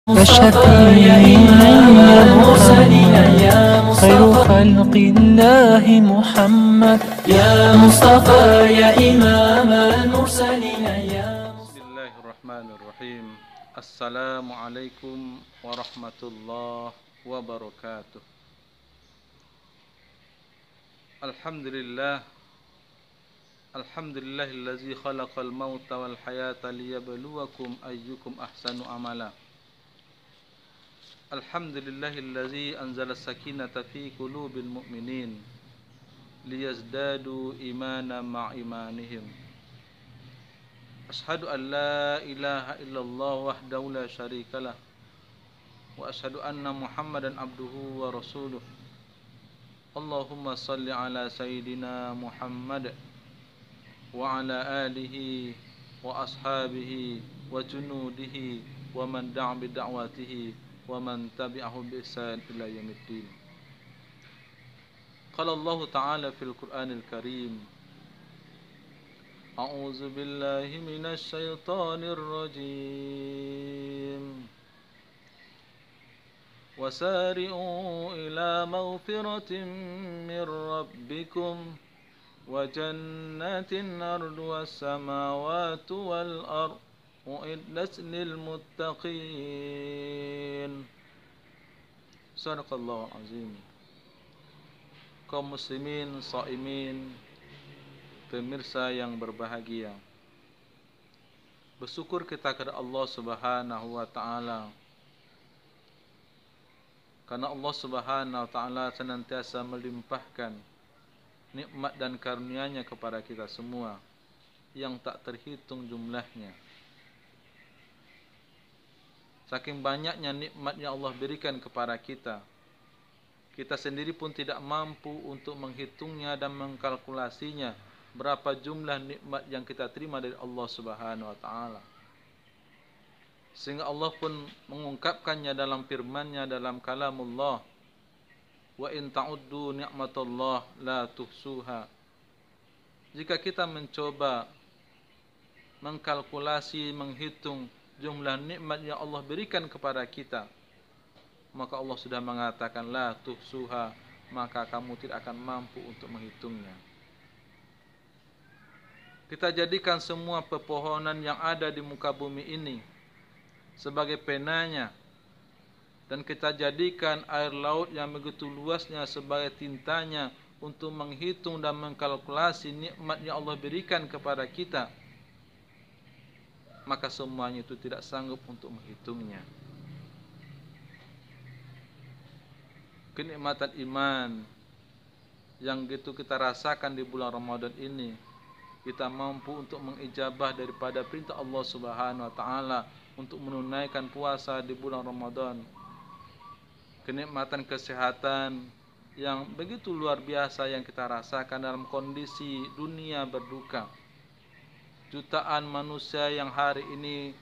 وشفيع المرسلين يا خير خلق الله محمد يا مصطفى يا إمام المرسلين يا بسم الله الرحمن الرحيم. السلام عليكم ورحمة الله وبركاته. الحمد لله الذي خلق الموت والحياة ليبلوكم أيكم أحسن عملا. الحمد لله الذي أنزل السكينة في قلوب المؤمنين ليزدادوا إيمانا مع إيمانهم. أشهد أن لا إله إلا الله وحده لا شريك له وأشهد أن محمدا عبده ورسوله. اللهم صل على سيدنا محمد وعلى آله وأصحابه وجنوده ومن دعا بدعوته ومن تبعه بإحسان إلى يوم الدين. قال الله تعالى في القرآن الكريم: أعوذ بالله من الشيطان الرجيم وسارعوا إلى مغفرة من ربكم وجنات أرضها السماوات والأرض أعدت للمتقين. Sadaqallahu azim. Kaum muslimin, shaimin, pemirsa yang berbahagia, bersyukur kita kepada Allah Subhanahu wa taala karena Allah Subhanahu wa taala senantiasa melimpahkan nikmat dan karunia-Nya kepada kita semua yang tak terhitung jumlahnya. Saking banyaknya nikmat yang Allah berikan kepada kita, kita sendiri pun tidak mampu untuk menghitungnya dan mengkalkulasinya berapa jumlah nikmat yang kita terima dari Allah Subhanahu wa taala. Sehingga Allah pun mengungkapkannya dalam firman-Nya dalam kalamullah, wa in ta'uddu ni'matallah la tuhsuha. Jika kita mencoba mengkalkulasi, menghitung jumlah nikmat yang Allah berikan kepada kita, maka Allah sudah mengatakan la tuhsuha, maka kamu tidak akan mampu untuk menghitungnya. Kita jadikan semua pepohonan yang ada di muka bumi ini sebagai penanya, dan kita jadikan air laut yang begitu luasnya sebagai tintanya untuk menghitung dan mengkalkulasi nikmat yang Allah berikan kepada kita, maka semuanya itu tidak sanggup untuk menghitungnya. Kenikmatan iman yang gitu kita rasakan di bulan Ramadan ini, kita mampu untuk mengijabah daripada perintah Allah Subhanahu wa taala untuk menunaikan puasa di bulan Ramadan. Kenikmatan kesehatan yang begitu luar biasa yang kita rasakan dalam kondisi dunia berduka. Jutaan manusia yang hari ini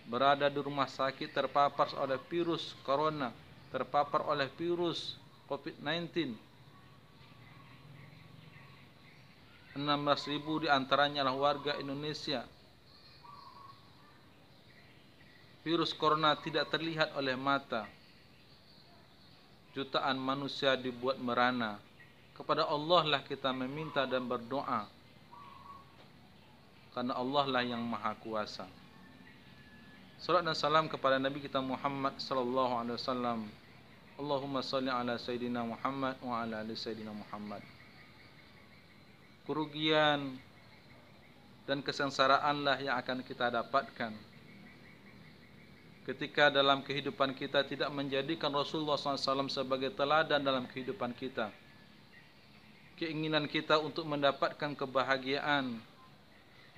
berada di rumah sakit terpapar oleh virus corona, terpapar oleh virus COVID-19. 16.000 diantaranya adalah warga Indonesia. Virus corona tidak terlihat oleh mata. Jutaan manusia dibuat merana. Kepada Allah lah kita meminta dan berdoa, karena Allah lah yang maha kuasa. Salat dan salam kepada Nabi kita Muhammad sallallahu alaihi wasallam. Allahumma salli ala Sayyidina Muhammad wa ala ali Sayyidina Muhammad. Kerugian dan kesengsaraanlah yang akan kita dapatkan ketika dalam kehidupan kita tidak menjadikan Rasulullah SAW sebagai teladan dalam kehidupan kita. Keinginan kita untuk mendapatkan kebahagiaan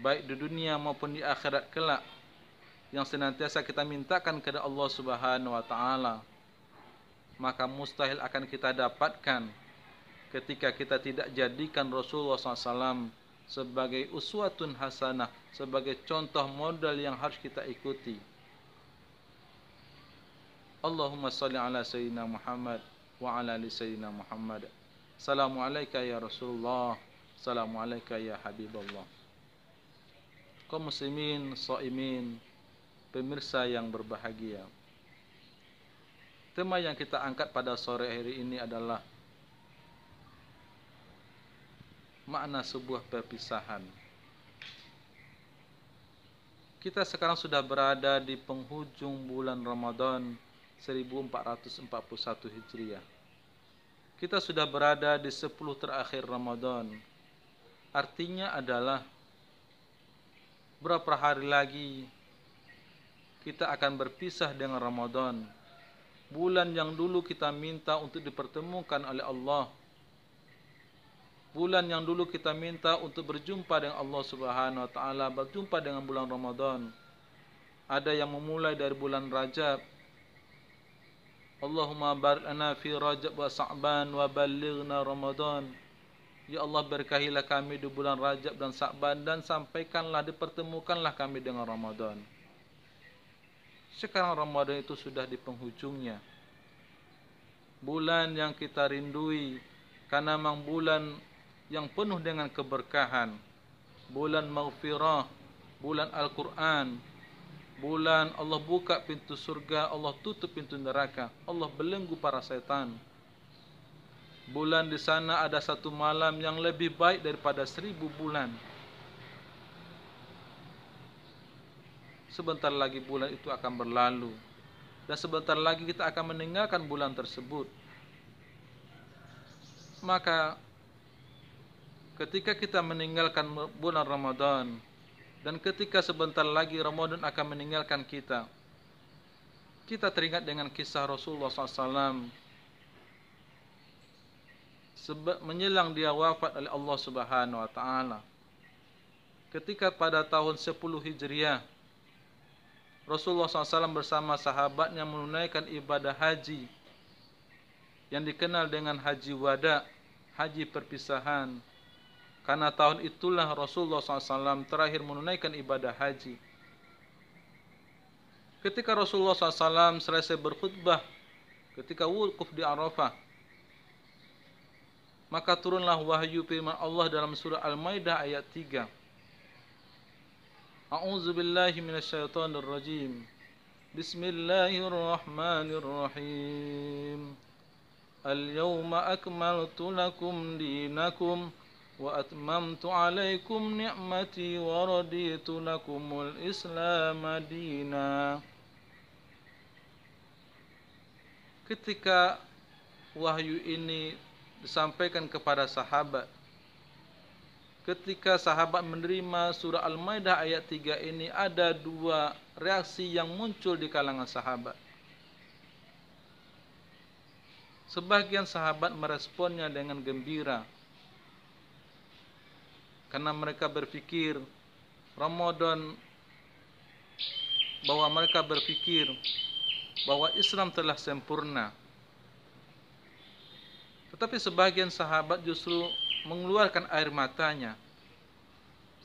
baik di dunia maupun di akhirat kelak, yang senantiasa kita mintakan kepada Allah Subhanahu wa taala, maka mustahil akan kita dapatkan ketika kita tidak jadikan Rasulullah SAW sebagai uswatun hasanah, sebagai contoh model yang harus kita ikuti. Allahumma salli ala Sayyidina Muhammad wa ala ali Sayyidina Muhammad. Assalamualaikum ya Rasulullah, assalamualaikum ya Habibullah. Kaum muslimin, shaimin, pemirsa yang berbahagia, Tema yang kita angkat pada sore hari ini adalah makna sebuah perpisahan. Kita sekarang sudah berada di penghujung bulan Ramadan 1441 Hijriah. Kita sudah berada di 10 terakhir Ramadan. Artinya adalah berapa hari lagi kita akan berpisah dengan Ramadan. Bulan yang dulu kita minta untuk dipertemukan oleh Allah. Bulan yang dulu kita minta untuk berjumpa dengan Allah Subhanahu wa taala, berjumpa dengan bulan Ramadan. Ada yang memulai dari bulan Rajab. Allahumma barik lana fi Rajab wa Sa'ban wa ballighna Ramadan. Ya Allah, berkahilah kami di bulan Rajab dan Sa'ban dan sampaikanlah, dipertemukanlah kami dengan Ramadan. Sekarang Ramadan itu sudah di penghujungnya. Bulan yang kita rindui karena memang bulan yang penuh dengan keberkahan. Bulan maghfirah, bulan Al-Quran, bulan Allah buka pintu surga, Allah tutup pintu neraka, Allah belenggu para setan. Bulan di sana ada satu malam yang lebih baik daripada 1000 bulan. Sebentar lagi bulan itu akan berlalu, dan sebentar lagi kita akan meninggalkan bulan tersebut. Maka ketika kita meninggalkan bulan Ramadan, dan ketika sebentar lagi Ramadan akan meninggalkan kita, kita teringat dengan kisah Rasulullah SAW menjelang dia wafat oleh Allah Subhanahu wa taala. Ketika pada tahun 10 Hijriah, Rasulullah SAW bersama sahabatnya menunaikan ibadah haji yang dikenal dengan haji wada, haji perpisahan. Karena tahun itulah Rasulullah SAW terakhir menunaikan ibadah haji. Ketika Rasulullah SAW selesai berkhutbah, ketika wukuf di Arafah, maka turunlah wahyu firman Allah dalam surah Al-Maidah ayat 3. A'udzu billahi minasyaitonir rajim. Bismillahirrahmanirrahim. Al-yawma akmaltu lakum dinakum wa atmamtu 'alaikum ni'mati wa raditu lakumul Islam madina. Ketika wahyu ini disampaikan kepada sahabat, ketika sahabat menerima surah Al-Maidah ayat 3 ini, ada dua reaksi yang muncul di kalangan sahabat. Sebagian sahabat meresponnya dengan gembira, karena mereka berpikir bahwa Islam telah sempurna. Tetapi sebagian sahabat justru mengeluarkan air matanya.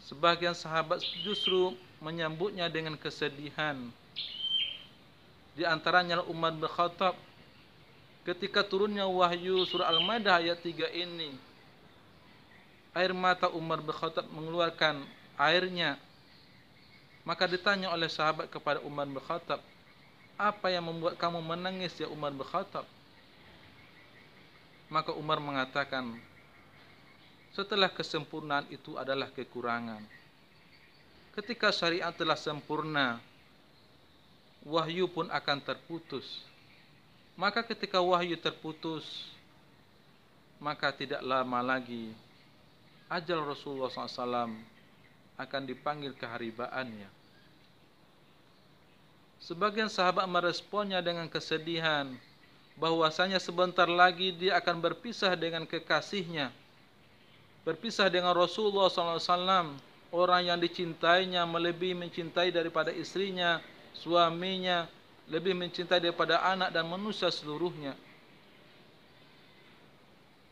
Sebagian sahabat justru menyambutnya dengan kesedihan. Di antaranya Umar bin Khattab. Ketika turunnya wahyu surah Al-Maidah ayat 3 ini, air mata Umar bin Khattab mengeluarkan airnya. Maka ditanya oleh sahabat kepada Umar bin Khattab, "Apa yang membuat kamu menangis ya Umar bin Khattab?" Maka Umar mengatakan, setelah kesempurnaan itu adalah kekurangan. Ketika syariat telah sempurna, wahyu pun akan terputus. Maka ketika wahyu terputus, maka tidak lama lagi ajal Rasulullah SAW akan dipanggil keharibaannya. Sebagian sahabat meresponnya dengan kesedihan, bahwasanya sebentar lagi dia akan berpisah dengan kekasihnya, berpisah dengan Rasulullah SAW, orang yang dicintainya melebihi mencintai daripada istrinya, suaminya, lebih mencintai daripada anak dan manusia seluruhnya.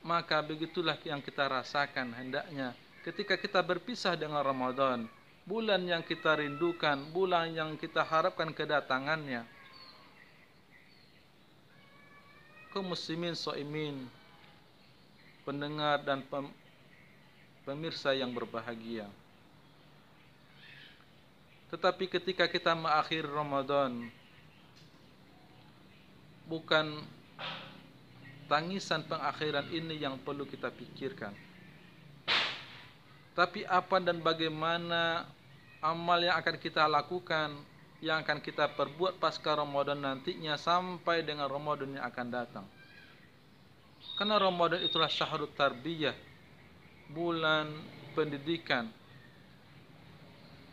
Maka begitulah yang kita rasakan hendaknya ketika kita berpisah dengan Ramadan, bulan yang kita rindukan, bulan yang kita harapkan kedatangannya. Kaum muslimin shaimin, pendengar dan pemirsa yang berbahagia. Tetapi ketika kita mengakhiri Ramadan, bukan tangisan pengakhiran ini yang perlu kita pikirkan, tapi apa dan bagaimana amal yang akan kita lakukan, yang akan kita perbuat pasca Ramadan nantinya sampai dengan Ramadan yang akan datang. Karena Ramadan itulah syahrut tarbiyah, bulan pendidikan.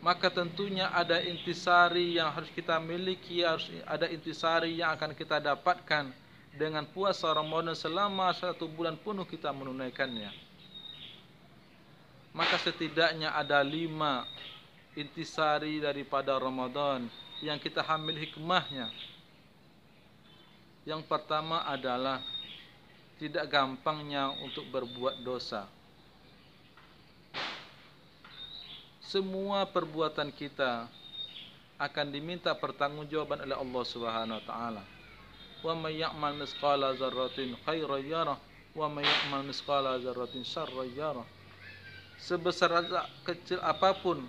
Maka tentunya ada intisari yang harus kita miliki, harus ada intisari yang akan kita dapatkan dengan puasa Ramadan selama 1 bulan penuh kita menunaikannya. Maka setidaknya ada 5 intisari daripada Ramadan yang kita ambil hikmahnya. Yang pertama adalah tidak gampangnya untuk berbuat dosa. Semua perbuatan kita akan diminta pertanggungjawaban oleh Allah Subhanahu wa taala. Wa may ya'mal mithqala dzarratin khairan yarah wa may ya'mal mithqala dzarratin syarran yarah. Sebesar kecil apapun,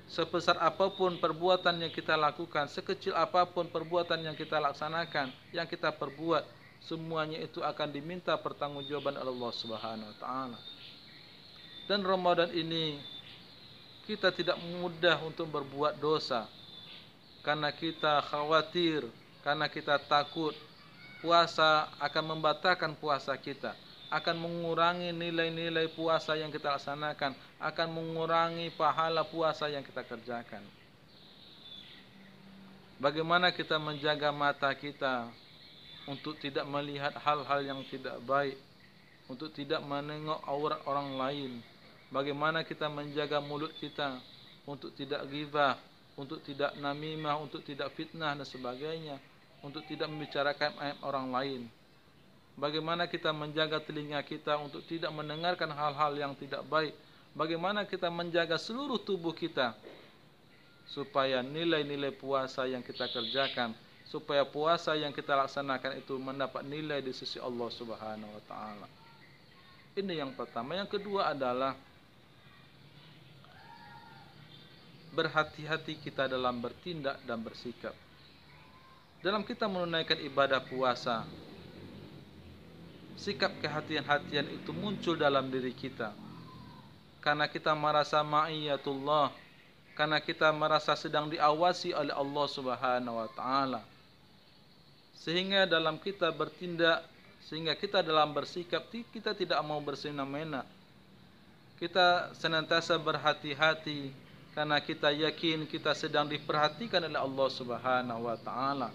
sebesar apapun perbuatan yang kita lakukan, sekecil apapun perbuatan yang kita laksanakan, yang kita perbuat, semuanya itu akan diminta pertanggungjawaban oleh Allah Subhanahu wa taala. Dan Ramadan ini kita tidak mudah untuk berbuat dosa, karena kita khawatir, karena kita takut puasa akan membatalkan puasa kita, akan mengurangi nilai-nilai puasa yang kita laksanakan, akan mengurangi pahala puasa yang kita kerjakan. Bagaimana kita menjaga mata kita untuk tidak melihat hal-hal yang tidak baik, untuk tidak menengok aurat orang lain. Bagaimana kita menjaga mulut kita untuk tidak ghibah, untuk tidak namimah, untuk tidak fitnah dan sebagainya, untuk tidak membicarakan aib orang lain. Bagaimana kita menjaga telinga kita untuk tidak mendengarkan hal-hal yang tidak baik. Bagaimana kita menjaga seluruh tubuh kita supaya nilai-nilai puasa yang kita kerjakan, supaya puasa yang kita laksanakan itu mendapat nilai di sisi Allah Subhanahu wa taala. Ini yang pertama. Yang kedua adalah berhati-hati kita dalam bertindak dan bersikap. Dalam kita menunaikan ibadah puasa, sikap kehati-hatian itu muncul dalam diri kita. Karena kita merasa ma'iyatullah, karena kita merasa sedang diawasi oleh Allah Subhanahu wa taala. Sehingga dalam kita bertindak, sehingga kita dalam bersikap, kita tidak mau bersemena-mena. Kita senantiasa berhati-hati karena kita yakin kita sedang diperhatikan oleh Allah Subhanahu wa taala.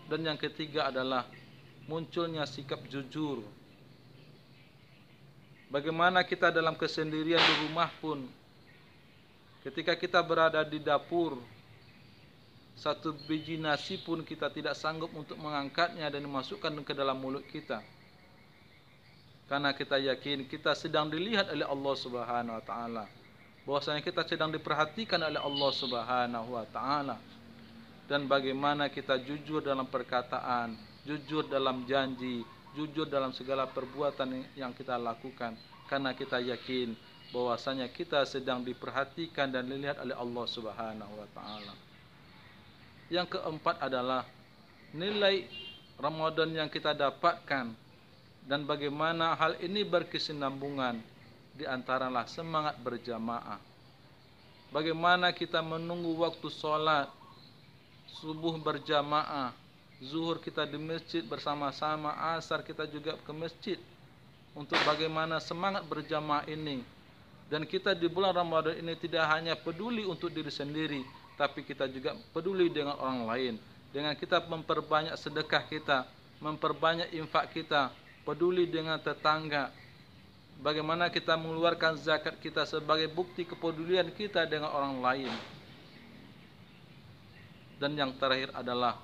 Dan yang ketiga adalah munculnya sikap jujur. Bagaimana kita dalam kesendirian di rumah pun, ketika kita berada di dapur, 1 biji nasi pun kita tidak sanggup untuk mengangkatnya dan dimasukkan ke dalam mulut kita. Karena kita yakin kita sedang dilihat oleh Allah Subhanahu wa taala, bahwasanya kita sedang diperhatikan oleh Allah Subhanahu wa taala. Dan bagaimana kita jujur dalam perkataan, jujur dalam janji, jujur dalam segala perbuatan yang kita lakukan, karena kita yakin bahwasanya kita sedang diperhatikan dan dilihat oleh Allah Subhanahu wa taala. Yang keempat adalah nilai Ramadan yang kita dapatkan dan bagaimana hal ini berkesinambungan di antaralah semangat berjamaah. Bagaimana kita menunggu waktu sholat subuh berjamaah, zuhur kita di masjid bersama-sama, asar kita juga ke masjid, untuk bagaimana semangat berjamaah ini. Dan kita di bulan Ramadan ini tidak hanya peduli untuk diri sendiri, tapi kita juga peduli dengan orang lain. Dengan kita memperbanyak sedekah kita, memperbanyak infak kita, peduli dengan tetangga. Bagaimana kita mengeluarkan zakat kita sebagai bukti kepedulian kita dengan orang lain. Dan yang terakhir adalah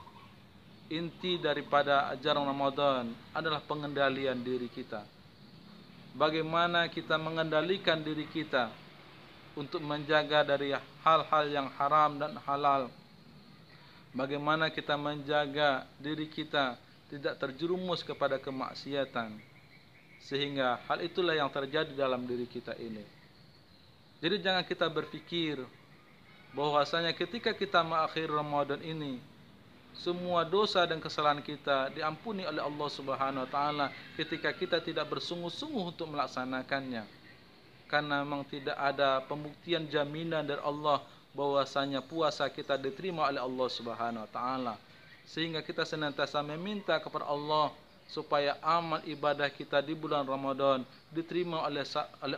inti daripada ajaran Ramadan adalah pengendalian diri kita. Bagaimana kita mengendalikan diri kita untuk menjaga dari hal-hal yang haram dan halal. Bagaimana kita menjaga diri kita tidak terjerumus kepada kemaksiatan. Sehingga hal itulah yang terjadi dalam diri kita ini. Jadi jangan kita berpikir bahwasanya ketika kita mengakhiri Ramadan ini, semua dosa dan kesalahan kita diampuni oleh Allah Subhanahu wa taala ketika kita tidak bersungguh-sungguh untuk melaksanakannya. Karena memang tidak ada pembuktian jaminan dari Allah bahwasanya puasa kita diterima oleh Allah Subhanahu wa taala. Sehingga kita senantiasa meminta kepada Allah supaya amal ibadah kita di bulan Ramadan diterima oleh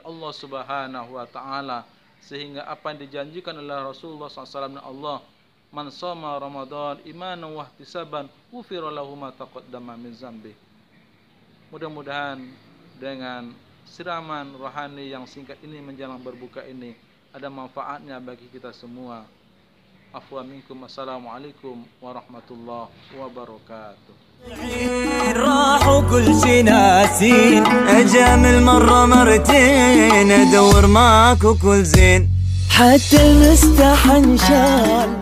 Allah Subhanahu wa taala, sehingga apa yang dijanjikan oleh Rasulullah SAW dan Allah, man shoma Ramadan imanan wa ihtisaban ghufira lahu ma taqaddama min dzambi. Mudah-mudahan dengan siraman rohani yang singkat ini menjelang berbuka ini ada manfaatnya bagi kita semua. Afwa minkum, assalamualaikum warahmatullahi wabarakatuh. راحوا كل شي ناسين اجامل مرة مرتين ادور معاك وكل زين حتى المستحن شال